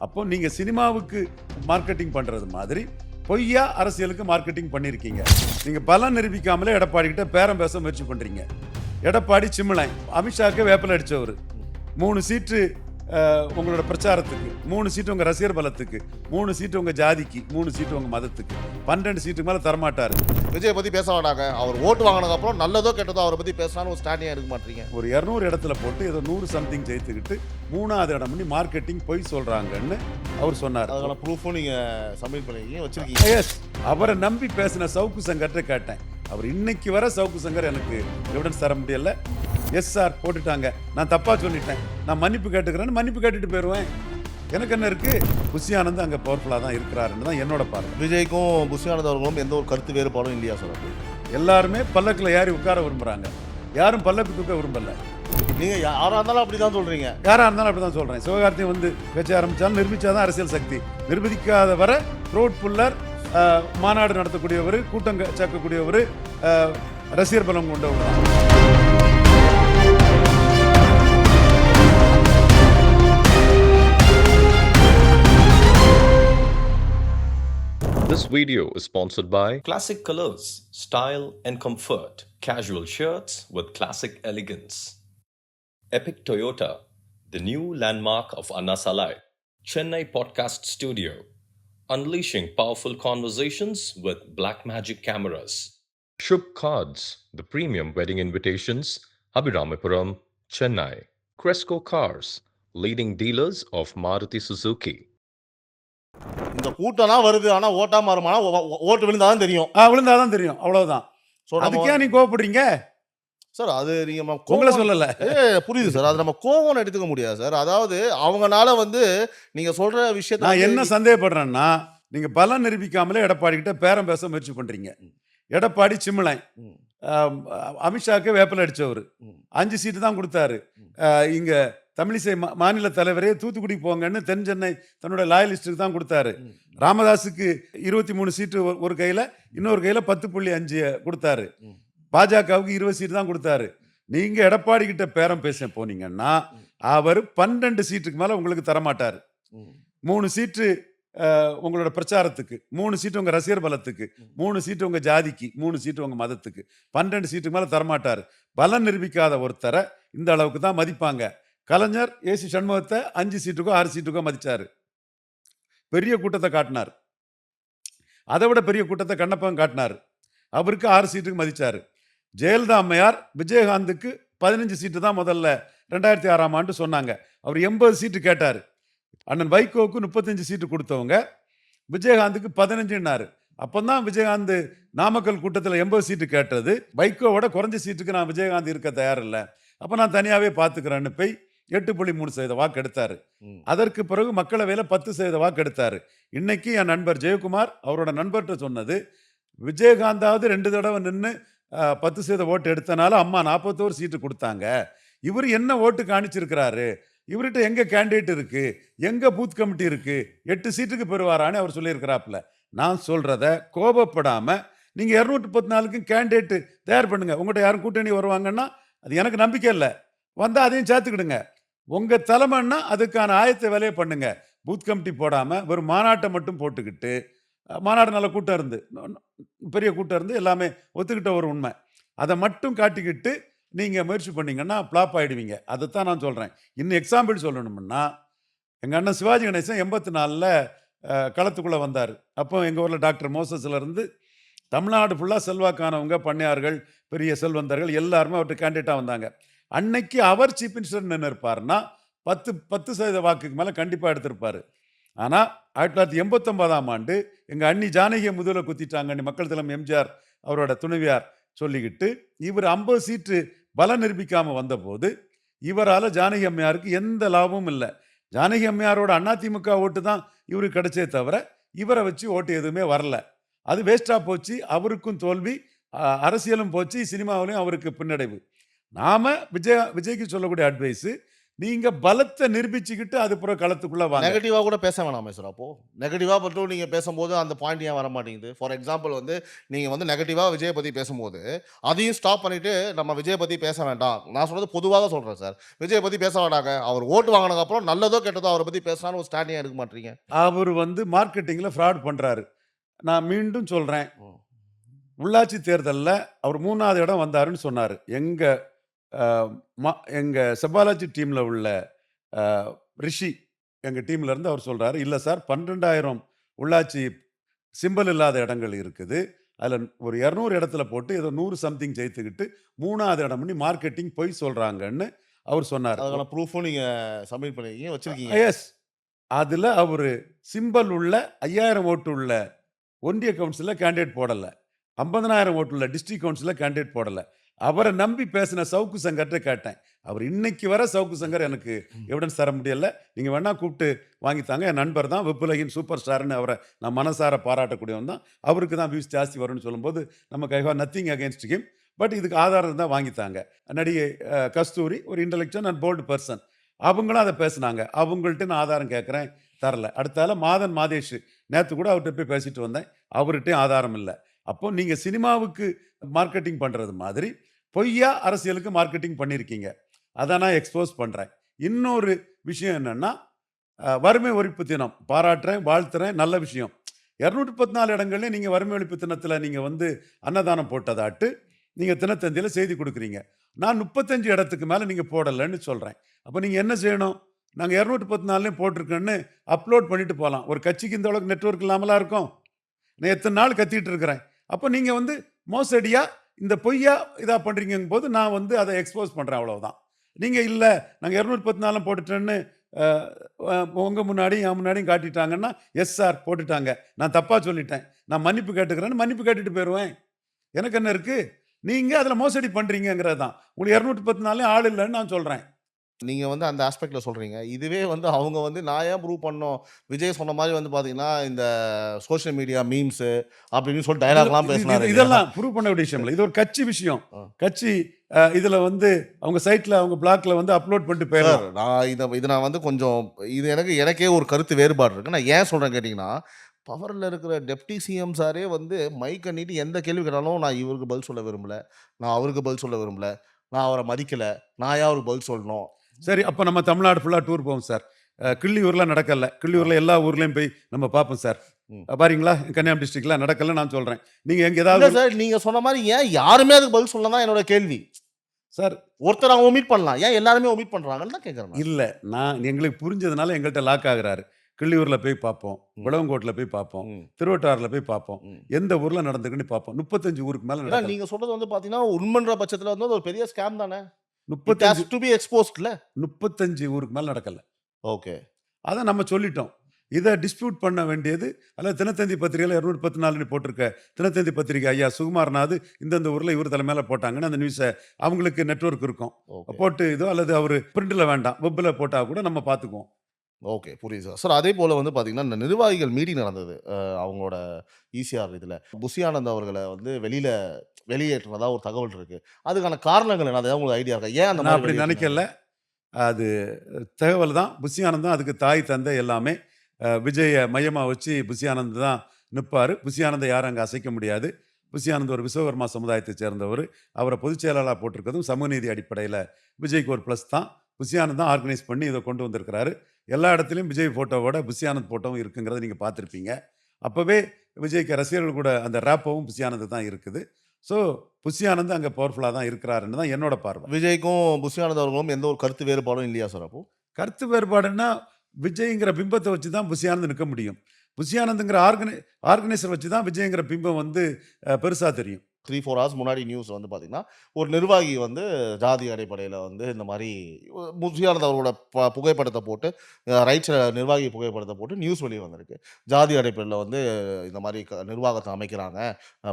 அப்போ நீங்கள் சினிமாவுக்கு மார்க்கெட்டிங் பண்ணுறது மாதிரி பொய்யா அரசியலுக்கு மார்க்கெட்டிங் பண்ணியிருக்கீங்க. நீங்கள் பலம் நிரூபிக்காமலே எடப்பாடி கிட்ட பேரம் பேச முயற்சி பண்ணுறீங்க. எடப்பாடி சிம்லன், அமித்ஷாவுக்கு வேப்பில் அடித்தவர், 3 சீட்டு உங்களோட பிரச்சாரத்துக்கு, 3 சீட்டு உங்கள் ரசிகர் பலத்துக்கு, 3 சீட்டு உங்கள் ஜாதிக்கு, 3 சீட்டு உங்கள் மதத்துக்கு, 12 சீட்டுக்கு மேலே தரமாட்டார். விஜய் பற்றி பேச மாட்டாங்க. அவர் ஓட்டு வாங்கினதுக்கப்புறம் நல்லதோ கெட்டதோ அவரை பற்றி பேசலான்னு ஒரு ஸ்டாண்டிங் எடுக்க மாட்டீங்க. ஒரு 200 இடத்துல போட்டு ஏதோ 100 சம்திங் ஜெயித்துக்கிட்டு 3வது இடம் பண்ணி மார்க்கெட்டிங் போய் சொல்கிறாங்கன்னு அவர் சொன்னார். அதுக்கான ப்ரூஃபும் நீங்கள் சப்மிட் பண்ணிருக்கீங்க, வச்சிருக்கீங்க. எஸ், அவரை நம்பி பேசின சவுக்கு சங்கர்கிட்ட கேட்டேன். அவர் இன்னைக்கு வர சவுக்கு சங்கர் எனக்கு எவிடன்ஸ் தர முடியல. எஸ் சார் போட்டுட்டாங்க, நான் தப்பாக சொல்லிட்டேன், நான் மன்னிப்பு கேட்டுக்கிறேன்னு மன்னிப்பு கேட்டுட்டு போயிடுவேன். எனக்கு என்ன இருக்கு? புஷி ஆனந்த் அங்கே பவர்ஃபுல்லாக தான் இருக்கிறாருன்னு தான் என்னோட பார்வை. விஜய்க்கும் புஷி ஆனந்த் அவர்களும் எந்த ஒரு கருத்து வேறுபாடும் இல்லையா சார்? எல்லாருமே பல்லக்கில் ஏறி உட்கார விரும்புகிறாங்க, யாரும் பல்லக்கு தூக்க விரும்பல. நீங்கள் யாராக இருந்தாலும் அப்படி தான் சொல்கிறீங்க. யாராக இருந்தாலும் அப்படி தான் சொல்கிறேன். சிவகார்த்தியை வந்து பேச்ச ஆரம்பித்தாலும் நிரூபித்தாதான் அரசியல் சக்தி. நிரூபிக்காத வர த்ரோட் புல்லர், மாநாடு நடத்தக்கூடியவர், கூட்டம் சேர்க்கக்கூடியவர், ரசிகர் பலம் கொண்டவர். This video is sponsored by Classic Colors, Style and Comfort. Casual shirts with classic elegance. Epic Toyota, the new landmark of Anna Salai. Chennai Podcast Studio, unleashing powerful conversations with black magic cameras. Shubh Cards, the premium wedding invitations, Abhiramapuram, Chennai. Cresco Cars, leading dealers of Maruti Suzuki. இந்த கூட்டம்லாம் வருது, ஆனால் ஓட்டா மாறுமானா ஓட்டு விழுந்தாதான் தெரியும். விழுந்தாதான் தெரியும், அவ்வளவுதான். அதுக்கே நீ கோவப்படுறீங்க சார்? அது நீங்க உங்களை சொல்லல. புரியுது சார், அது நம்ம கோவம்னு எடுத்துக்க முடியாது சார். அதாவது அவங்கனால வந்து நீங்க சொல்ற விஷயத்தை நான் என்ன சந்தேகப்படுறேன்னா, நீங்க பலம் நிரூபிக்காமலே எடப்பாடி கிட்ட பேரம் பேச முயற்சி பண்றீங்க. எடப்பாடி சிம்லன், அமித்ஷாவுக்கு வேப்பில் அடித்தவர், 5 சீட்டு தான் கொடுத்தாரு. இங்க தமிழிசை மாநில தலைவரே தூத்துக்குடி போங்கன்னு தென் சென்னை தன்னோட லாயலிஸ்டுக்கு தான் கொடுத்தாரு. ராமதாஸுக்கு 23 சீட்டு ஒரு கையில், இன்னொரு கையில் 10.5 கொடுத்தாரு. பாஜகவுக்கு 20 சீட்டு தான் கொடுத்தாரு. நீங்கள் எடப்பாடி கிட்ட பேரம் பேச போனீங்கன்னா அவர் 12 சீட்டுக்கு மேலே உங்களுக்கு தரமாட்டார். 3 சீட்டு உங்களோட பிரச்சாரத்துக்கு, 3 சீட்டு உங்கள் ரசிகர் பலத்துக்கு, 3 சீட்டு உங்கள் ஜாதிக்கு, 3 சீட்டு உங்கள் மதத்துக்கு, 12 சீட்டுக்கு மேலே தரமாட்டார். பலம் நிரூபிக்காத ஒருத்தரை இந்த அளவுக்கு தான் மதிப்பாங்க. கலைஞர் ஏசி சண்முகத்தை 5 சீட்டுக்கோ 6 சீட்டுக்கோ மதிச்சாரு. பெரிய கூட்டத்தை காட்டினார். அதை விட பெரிய கூட்டத்தை கண்ணப்பன் காட்டினார். அவருக்கு 6 சீட்டுக்கு மதிச்சாரு. ஜெயலலிதா அம்மையார் விஜயகாந்துக்கு 15 சீட்டு தான் முதல்ல 2006ஆம் ஆண்டு சொன்னாங்க. அவர் 80 சீட்டு கேட்டார். அண்ணன் வைகோவுக்கு 35 சீட்டு கொடுத்தவங்க விஜயகாந்துக்கு 15ன்னாரு. அப்போதான் விஜயகாந்த் நாமக்கல் கூட்டத்தில் 80 சீட்டு கேட்டது. வைகோவோட குறைஞ்ச சீட்டுக்கு நான் விஜயகாந்த் இருக்க தயாரில்லை, அப்போ நான் தனியாகவே பார்த்துக்கிறேன்னு போய் 8.3% வாக்கு எடுத்தார். அதற்கு பிறகு மக்களவையில் 10% வாக்கு எடுத்தார். இன்னைக்கு என் நண்பர் ஜெயக்குமார் அவரோட நண்பர்கிட்ட சொன்னது, விஜயகாந்தாவது 2 தடவை நின்று 10% ஓட்டு எடுத்தனால அம்மா 41 சீட்டு கொடுத்தாங்க. இவர் என்ன ஓட்டு காணிச்சிருக்கிறாரு, இவர்கிட்ட எங்க கேண்டிடேட் இருக்கு, எங்க பூத் கமிட்டி இருக்கு, 8 சீட்டுக்கு பெறுவாரான்னு அவர் சொல்லியிருக்கிறாப்புல. நான் சொல்றத கோபப்படாம நீங்க 214க்கும் கேண்டிடேட் தயார் பண்ணுங்க. உங்கள்கிட்ட யாரும் கூட்டணி வருவாங்கன்னா அது எனக்கு நம்பிக்கை இல்லை, வந்தால் அதையும் சேர்த்துக்கிடுங்க. உங்கள் தலைமைன்னா அதுக்கான ஆயத்த வேலையை பண்ணுங்க. பூத் கமிட்டி போடாமல் வெறும் மாநாட்டை மட்டும் போட்டுக்கிட்டு, மாநாடு நல்ல கூட்டம் இருந்து, பெரிய கூட்டம் இருந்து எல்லாமே ஒத்துக்கிட்ட ஒரு உண்மை, அதை மட்டும் காட்டிக்கிட்டு நீங்கள் முயற்சி பண்ணிங்கன்னா ஃப்ளாப் ஆகிடுவீங்க. அதைத்தான் நான் சொல்கிறேன். இன்னும் எக்ஸாம்பிள் சொல்லணும்னா, எங்கள் அண்ணன் சிவாஜி கணேசன் 84ல் களத்துக்குள்ளே வந்தார். அப்போ எங்கள் ஊரில் டாக்டர் மோசஸ்லேருந்து தமிழ்நாடு ஃபுல்லாக செல்வாக்கானவங்க, பண்ணையார்கள், பெரிய செல்வந்தர்கள் எல்லாருமே அவர்கிட்ட கேண்டிடேட்டாக வந்தாங்க. அன்னைக்கு அவர் சீஃப் மினிஸ்டர் நின்று இருப்பார்னா 10% வாக்குக்கு மேலே கண்டிப்பாக எடுத்திருப்பார். ஆனால் 1989ஆம் ஆண்டு எங்கள் அண்ணி ஜானகியை முதுகில் குத்திட்டாங்க மக்கள் தலைவர் எம்ஜிஆர் அவரோட துணைவியார் சொல்லிக்கிட்டு, இவர் 50 சீட்டு பலம் நிரூபிக்காமல் வந்தபோது இவரால் ஜானகி அம்மையாருக்கு எந்த லாபமும் இல்லை. ஜானகி அம்மையாரோட அதிமுக ஓட்டு தான் இவருக்கு கிடைச்சே தவிர இவரை வச்சு ஓட்டு எதுவுமே வரல. அது வேஸ்டாக போச்சு. அவருக்கும் தோல்வி, அரசியலும் போச்சு, சினிமாவிலையும் அவருக்கு பின்னடைவு. நாம் விஜய்க்கு சொல்லக்கூடிய அட்வைஸு, நீங்க பலத்தை நிரூபிச்சுக்கிட்டு அது பிறகு களத்துக்குள்ள வாங்க. நெகட்டிவா கூட பேச வேணாமே சார் அப்போ? நெகட்டிவா மட்டும் நீங்க பேசும்போது அந்த பாயிண்ட் ஏன் வர மாட்டேங்குது? ஃபார் எக்ஸாம்பிள் வந்து நீங்க வந்து நெகட்டிவா விஜய பத்தி பேசும்போது, அதையும் ஸ்டாப் பண்ணிட்டு நம்ம விஜய பத்தி பேச வேண்டாம். நான் சொல்றது பொதுவாக சொல்றேன் சார். விஜய பத்தி பேச வேண்டாங்க. அவர் ஓட்டு வாங்குனதுக்கு அப்புறம் நல்லதோ கெட்டதோ அவர பத்தி பேசலாம்னு ஒரு ஸ்டாண்ட் ஏன் எடுக்க மாட்றீங்க? அவரு வந்து மார்க்கெட்டிங்ல ஃப்ராட் பண்றாரு. நான் மீண்டும் சொல்றேன். ம். உள்ளாட்சி தேர்தல்ல அவர் 3வது இடம் வந்தாருன்னு சொன்னாரு. எங்க அ எங்க செபாலாஜி டீம்ல உள்ள அ ரிஷி எங்க டீம்ல இருந்து அவர் சொல்றாரு, "இல்ல சார் 12,000 உள்ளாட்சி சிம்பல் இல்லாத இடங்கள் இருக்குது. அதுல ஒரு 200 இடத்துல போட்டு ஏதோ 100 சம்திங் ஜெயித்துக்கிட்டு 3வது இடம் பண்ணி மார்க்கெட்டிங் பொய் சொல்றாங்கன்னு" அவர் சொன்னாரு. அதுக்கான ப்ரூஃபும் நீங்க சப்மிட் பண்ணிருக்கீங்க, வச்சிருக்கீங்க. எஸ். அதுல அவரு சிம்பல் உள்ள 5000 ஓட்டு உள்ள ஒன்றிய கவுன்சில்ல கேண்டிடேட் போடல. 50,000 ஓட்டு உள்ள டிஸ்ட்ரிக்ட் கவுன்சில்ல கேண்டிடேட் போடல. அவர நம்பி பேசின சவுக்கு சங்கர்ட்ட கேட்டேன். அவர் இன்னைக்கு வர சவுக்கு சங்கர் எனக்கு எவிடன்ஸ் தர முடியல. நீங்க வேணா கூப்பிட்டு வாங்கித்தாங்க. என் நண்பர் தான் வெப்புலகின் சூப்பர் ஸ்டார்ன்னு அவர நான் மனசார பாராட்டக்கூடியவன் தான். அவருக்கு தான் வியூஸ் ஜாஸ்தி வரும்னு சொல்லும்போது நமக்கு I have nothing against him. But இதுக்கு ஆதாரம் இருந்தா வாங்கித்தாங்க. நடிகை கஸ்தூரி ஒரு இன்டெலெக்சுவல் அண்ட் போல்டு பெர்சன். அவங்களும் அத பேசுனாங்க. அவங்கள்ட்ட நான் ஆதாரம் கேட்கிறேன், தரல. அடுத்தால மாதன் மாதேஷ் நேத்து கூட அவர்ட்ட போய் பேசிட்டு வந்தேன். அவர்ட்டயும் ஆதாரம் இல்ல. அப்போ நீங்க சினிமாவுக்கு மார்க்கெட்டிங் பண்றது மாதிரி பொய்யா அரசியலுக்கு மார்க்கெட்டிங் பண்ணியிருக்கீங்க. அத நான் எக்ஸ்போஸ் பண்றேன். இன்னொரு விஷயம் என்னன்னா, வறுமை ஒழிப்பு தினம் பாராட்டுறேன், வாழ்த்துறேன், நல்ல விஷயம். 214 இடங்கள்ல நீங்க வறுமை ஒழிப்பு தினத்துல நீங்க வந்து அன்னதானம் போட்டதாட்டு நீங்க தினத்தந்தியில செய்தி குடுக்குறீங்க. நான் 35 இடத்துக்கு மேல நீங்க போடலன்னு சொல்றேன். அப்ப நீங்க என்ன செய்யணும்? நாங்க 214லயும் போட்டிருக்கோன்னு அப்லோட் பண்ணிட்டு போலாம். ஒரு கட்சிக்கு இந்த அளவுக்கு நெட்வொர்க் இல்லாமலா இருக்கும்? நான் எத்தனை நாள் கத்திட்டு இருக்கிறேன். அப்போ நீங்க வந்து மோசடியா இந்த பொய்யா இதா பண்றீங்கங்கும்போது நான் வந்து அதை எக்ஸ்போஸ் பண்றேன் அவ்வளவுதான். நீங்க இல்ல நாங்க 214 போட்டுட்டேன்னு உங்க முன்னாடியும் என் முன்னாடியும் காட்டிட்டாங்கன்னா, எஸ் சார் போட்டுட்டாங்க. நான் தப்பா சொல்லிட்டேன். நான் மன்னிப்பு கேட்டுக்கிறேன்னு மன்னிப்பு கேட்டுட்டு போயிருவேன். எனக்கு என்ன இருக்கு? நீங்க அதுல மோசடி பண்றீங்கங்கிறது தான். உங்களுக்கு 214 ஆள் இல்லன்னு நான் சொல்றேன். நீங்க வந்து அந்த ஆஸ்பெக்ட்ல சொல்றீங்க. இதுவே வந்து அவங்க வந்து நான் ஏன் ப்ரூவ் பண்ணணும்? விஜய் சொன்ன மாரி வந்து பார்த்தீங்கன்னா, இந்த சோசியல் மீடியா மீம்ஸ் அப்படின்னு சொல்லி டயலாக்லாம் பேசினாரு இல்லையா? இதெல்லாம் ப்ரூவ் பண்ண வேண்டிய விஷயம் இல்ல. இது ஒரு கட்சி விஷயம். ஆ. கட்சி இதுல வந்து அவங்க சைட்ல அவங்க பிளாக்ல வந்து அப்லோட் பண்ணிட்டு சார், போயிடலாம். நான் நான் வந்து கொஞ்சம் இது எனக்கே ஒரு கருத்து வேறுபாடு இருக்கு. நான் ஏன் சொல்றேன்னு கேட்டீங்கன்னா, பவர்ல இருக்கிற டெப்டி சிஎம் சாரே வந்து மைக்க நீட்டி எந்த கேள்வி கேட்டாலும், நான் இவருக்கு பதில் சொல்ல விரும்பல. நான் அவருக்கு பதில் சொல்ல விரும்பல. நான் அவர மதிக்கல. நான் ஏன் அவருக்கு பதில் சொல்லணும்? சரி, அப்ப நம்ம தமிழ்நாடு ஃபுல்லா டூர் போவோம் சார். கிள்ளியூர்ல நடக்கல. கிள்ளியூர்ல எல்லா ஊர்லயும் போய் நம்ம பார்ப்போம் சார். ம். பாத்தீங்களா? கன்னியாகுமரி டிஸ்ட்ரிக்ட்ல நடக்கல நான் சொல்றேன். நீங்க எங்க இல்ல ஏதாவது சார், நீங்க சொன்ன மாரி ஏன் யாருமே அதுக்கு பதில் சொல்லல தான் என்னோட கேள்வி. சார் ஒருத்தர் அவங்க ஒமிட் பண்ணலாம். ஏன் எல்லாருமே ஒமிட் பண்றாங்கன்னு தான் கேட்கிறேன் நான். இல்ல. நான் எங்களுக்கு புரிஞ்சதுனால எங்கள்ட்ட லாக் ஆகுறாரு. கிள்ளியூர்ல போய் பார்ப்போம். ம். விளவங்கோட்ல போய் பார்ப்போம். ம். திருவட்டாறுல போய் பார்ப்போம். ம். எந்த ஊர்ல நடந்திருக்குன்னு பார்ப்போம். 35 ஊருக்கு மேல ஏன்னா நடக்கல. நீங்க சொல்றது வந்து பார்த்தீங்கன்னா, உண்மைன்ற பட்சத்துல வந்து அது ஒரு பெரிய ஸ்கேம் தானே. இட் ஹஸ் 35 டு பி எக்ஸ்போஸ்ட்ல. 35 ஊருக்கு மேல நடக்கல. ஓகே. அத நம்ம சொல்லிட்டோம். இத டிஸ்பியூட் பண்ண வேண்டியது அல்லது தினத்தந்தி பத்திரிகையில 214ன்னு போட்டிருக்க தினத்தந்தி பத்திரிகை ஐயா சுகுமாரநாத் இந்தந்த ஊர்ல இவர் தலைமையில போட்டாங்கன்னு அந்த நியூஸ அவங்களுக்கு நெட்வொர்க் இருக்கும். ஓகே. போட்டு இதோ அல்லது அவரு பிரிண்ட்ல வேண்டாம். வெப்ல போட்டா கூட நம்ம பார்த்துக்குவோம். ஓகே. புரியுது சார். சார் அதே போல வந்து பார்த்தீங்கன்னா, இந்த நிர்வாகிகள் மீட்டிங் நடந்தது. அவங்களோட ஈசிஆர் இதுல. புஷி ஆனந்த் அவர்கள வந்து வெளியேற்றினதா ஒரு தகவல் இருக்கு. அதுக்கான காரணங்கள் என்ன? அது உங்களுக்கு ஐடியா இருக்கா? ஏன் அந்த நான் மாரி அப்படி வெளியேற்றினாங்க? நினைக்கல. அது தகவல் தான். புஷி ஆனந்த் தான் அதுக்கு தாய், தந்தை எல்லாமே. விஜய மையமா வச்சு புஷி ஆனந்த் தான் நிப்பாரு. புஷி ஆனந்த யாரும் அங்க அசைக்க முடியாது. புஷி ஆனந்த் ஒரு விஸ்வகர்மா சமுதாயத்தைச் சேர்ந்தவரு. அவர பொதுச் செயலாளரா போட்டிருக்கிறதும் சமூக நீதி அடிப்படையில விஜய்க்கு ஒரு ப்ளஸ் தான். புஷி ஆனந்த் தான் ஆர்கனைஸ் பண்ணி இத கொண்டு வந்திருக்கிறாரு. எல்லா இடத்துலயும் விஜய் ஃபோட்டோவோட புஷி ஆனந்த் ஃபோட்டோவும் இருக்குங்கிறத நீங்க பார்த்திருப்பீங்க. அப்பவே விஜய்க்கு ரசிகர்கள் கூட அந்த ரேப்பவும் புஷி ஆனந்த் தான் இருக்குது. ஸோ புஷி ஆனந்த் அங்க பவர்ஃபுல்லா தான் இருக்கிறாருன்னு தான் என்னோட பார்வை. விஜய்க்கும் புஷி ஆனந்த் அவர்களும் எந்த ஒரு கருத்து வேறுபாடும் இல்லையா சார் அப்போ? கருத்து வேறுபாடுன்னா, விஜய்ங்கிற பிம்பத்த வச்சு தான் புஷி ஆனந்த் நிக்க முடியும். புஷி ஆனந்த்ங்கிற ஆர்கனைசர் வச்சு தான் விஜய்ங்கிற பிம்பம் வந்து பெருசா தெரியும். 3, 4 ஹார்ஸ் முன்னாடி நியூஸ் வந்து பார்த்தீங்கன்னா, ஒரு நிர்வாகி வந்து ஜாதி அடிப்படையில வந்து இந்த மாரி புஷி ஆனந்த் அவர்களோட புகைப்படத்த போட்டு ரைட்ஸ்ல நிர்வாகி புகைப்படத்த போட்டு நியூஸ் வெளிய வந்திருக்கு. ஜாதி அடிப்படையில வந்து இந்த மாரி நிர்வாகத்த அமைக்கிறாங்க.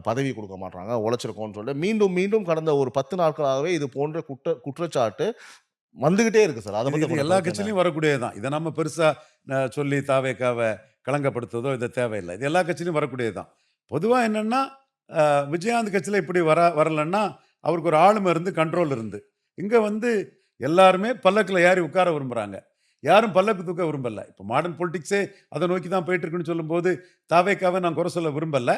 பதவி குடுக்க மாட்றாங்க. உழைச்சிருக்கோம்னு சொல்லிட்டு மீண்டும் மீண்டும் கடந்த ஒரு 10 நாட்களாகவே இது போன்ற குற்றச்சாட்டு வந்துகிட்டே இருக்கு சார். அத இது பத்தி இது உங்களோட எல்லா கருத்து என்ன? கட்சியிலயும் வரக்கூடியது தான். இத நம்ம பெருசா சொல்லி தாவேக்காவ களங்கப்படுத்துவதோ இது தேவையில்ல. இது எல்லா கட்சியிலயும் வரக்கூடியது தான். பொதுவா என்னன்னா, விஜயகாந்த் கட்சியில இப்படி வரலன்னா, அவருக்கு ஒரு ஆளுமை இருந்து, கண்ட்ரோல் இருந்து. இங்க வந்து எல்லாருமே பல்லக்கில் ஏறி உட்கார விரும்புகிறாங்க. யாரும் பல்லக்கு தூக்க விரும்பல. இப்போ மாடர்ன் பொலிட்டிக்ஸே அதை நோக்கி தான் போயிட்டு இருக்குன்னு சொல்லும்போது தாவேக்காவை நான் குறை சொல்ல விரும்பல.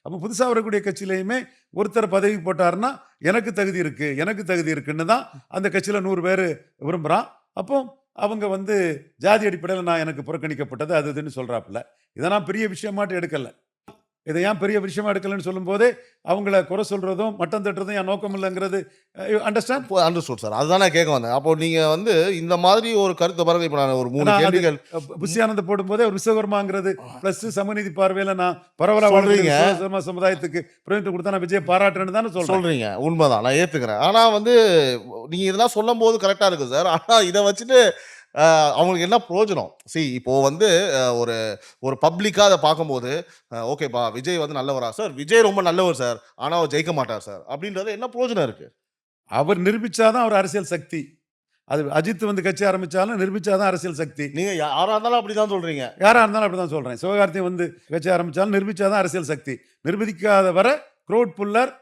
அப்போ புதுசாக வரக்கூடிய கட்சியிலையுமே ஒருத்தர் பதவி போட்டாருன்னா எனக்கு தகுதி இருக்குன்னு தான் அந்த கட்சியில் 100 பேர் விரும்புகிறான். அப்போ அவங்க வந்து ஜாதி அடிப்படையில் நான் எனக்கு புறக்கணிக்கப்பட்டது அது இதுன்னு சொல்கிறாப்புல. இதை நான் பெரிய விஷயமாட்டு எடுக்கலை. இதை ஏன் பெரிய விஷயமா எடுக்கலன்னு சொல்லும்போதே அவங்கள குறை சொல்கிறதும் மட்டம் தட்டுறதும் என் நோக்கம் இல்லைங்கிறது அண்டர்ஸ்டாண்ட். Understood sir. அதுதான் நான் கேட்க வந்தேன். அப்போ நீங்க வந்து இந்த மாதிரி ஒரு கருத்தை பாருங்க. இப்போ நான் ஒரு 3 கேள்விகள் புஷியானந்த போடும்போதே ஒரு விஸ்வகர்மாங்கிறது ப்ளஸ் சமநீதி பார்வையில் நான் பரவலாக சொல்றீங்க. விஸ்வகர்மா சமுதாயத்துக்கு பிரதிநிதித்துவம் கொடுத்தா நான் விஜய் பாராட்டுறேன்னு தானே சொல்றீங்க. உண்மைதான், நான் ஏத்துக்கிறேன். ஆனா வந்து நீங்க இதெல்லாம் சொல்லும் போது கரெக்டா இருக்கு சார். ஆனா இதை வச்சுட்டு அவங்களுக்கு என்ன பிரயோஜனம்? இப்போ வந்து ஒரு ஒரு பப்ளிக்கா அதை பார்க்கும்போது ஓகேப்பா விஜய் வந்து நல்லவரா சார், விஜய் ரொம்ப நல்லவர் சார், ஆனா அவர் ஜெயிக்க மாட்டார் சார் அப்படின்றது என்ன பிரயோஜனம் இருக்கு? அவர் நிரூபிச்சாதான் அவர் அரசியல் சக்தி. அது அஜித் வந்து கட்சி ஆரம்பிச்சாலும் நிரூபிச்சாதான் அரசியல் சக்தி. நீங்க யாரா இருந்தாலும் அப்படிதான் சொல்றீங்க. யாரா இருந்தாலும் அப்படிதான் சொல்றேன். சிவகார்த்திகேயன் வந்து கட்சி ஆரம்பிச்சாலும் நிரூபிச்சாதான் அரசியல் சக்தி. நிரூபிக்காத வரை க்ரௌட் புல்லர்,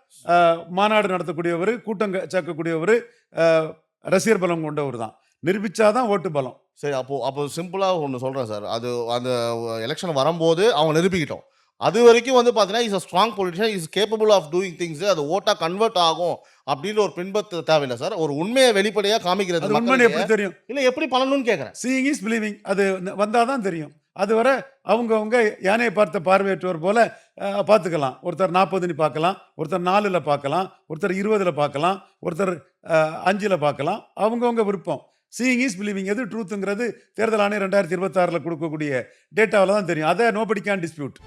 மாநாடு நடத்தக்கூடியவர், கூட்டம் சேர்க்கக்கூடியவர், ரசிகர் பலம் கொண்டவர் தான். நிரூபிச்சாதான் ஓட்டு பலம். சரி, அப்போ சிம்பிளா ஒன்று சொல்றேன் சார். அது அந்த எலெக்ஷன் வரும்போது அவங்க நிரூபிக்கிட்டோம். அது வரைக்கும் வந்து பார்த்தீங்கன்னா is a strong politician, is capable of doing things. அது ஓட்டா கன்வெர்ட் ஆகும் அப்படின்னு ஒரு பின்பற்ற தேவையில்லை சார். ஒரு உண்மையை வெளிப்படையா காமிக்கிறது உண்மை எப்படி தெரியும்? இல்லை, எப்படி பண்ணணும்னு கேட்குறேன். Seeing is believing. அது வந்தாதான் தெரியும். அதுவரை அவங்கவுங்க யானையை பார்த்த பார்வையற்றவர் போல பார்த்துக்கலாம். ஒருத்தர் 40 பார்க்கலாம், ஒருத்தர் 4ல் பார்க்கலாம், ஒருத்தர் 20ல் பார்க்கலாம், ஒருத்தர் 5ல் பார்க்கலாம். அவங்கவுங்க விருப்பம். Seeing is believing. எது ட்ரூத்துங்கிறது தேர்தல் ஆணையம் 2026 கொடுக்கக்கூடிய டேட்டாவில் தான் தெரியும். அதை நோபடி கேன் டிஸ்பியூட்.